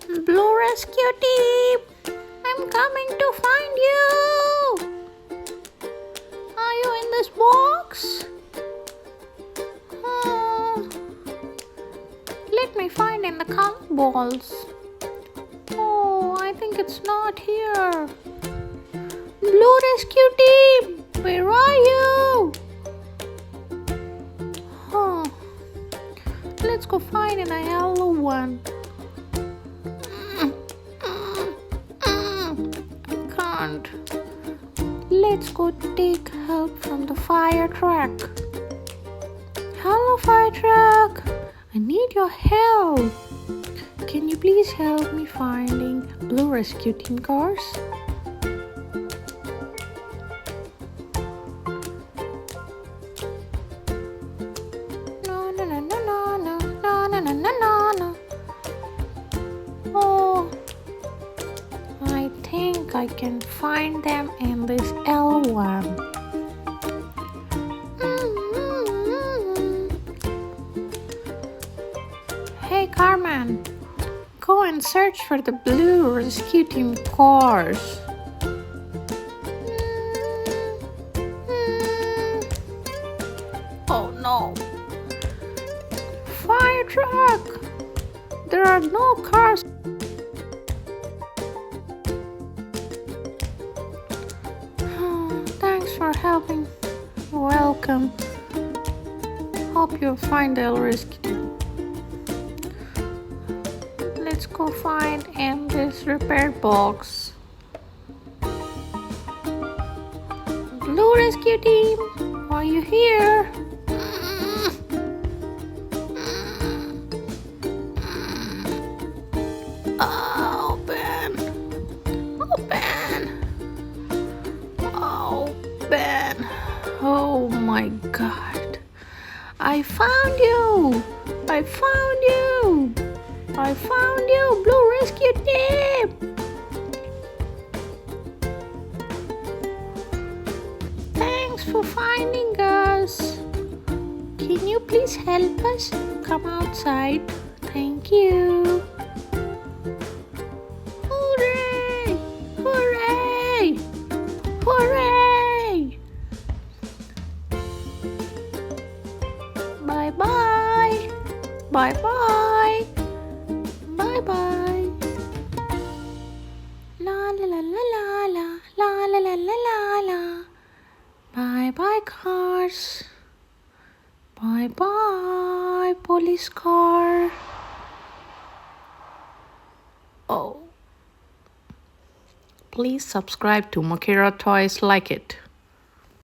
Blue Rescue Team, I'm coming to find you. Are you in this box? Let me find in the color balls. Oh, I think it's not here. Blue Rescue Team, where are you? Let's go find in a yellow one. I can't. Let's go take help from the fire truck. Hello, fire truck. I need your help. Can you please help me finding Blue Rescue Team cars? No. Oh, I think I can find them in this L1. Hey Carmen, go and search for the Blue Rescue Team cars. Oh no. Fire truck! There are no cars. Thanks for helping. Welcome. Hope you'll find the rescue. Let's go find in this repair box. Blue Rescue Team, are you here? Open. Oh my God. I found you, Blue Rescue Team. Thanks for finding us. Can you please help us come outside? Thank you. Hooray! Bye-bye. Bye-bye. Bye-bye. La la la la la la la la la la la. Bye-bye cars. Bye-bye police car. Oh. Please subscribe to Makira Toys Like It.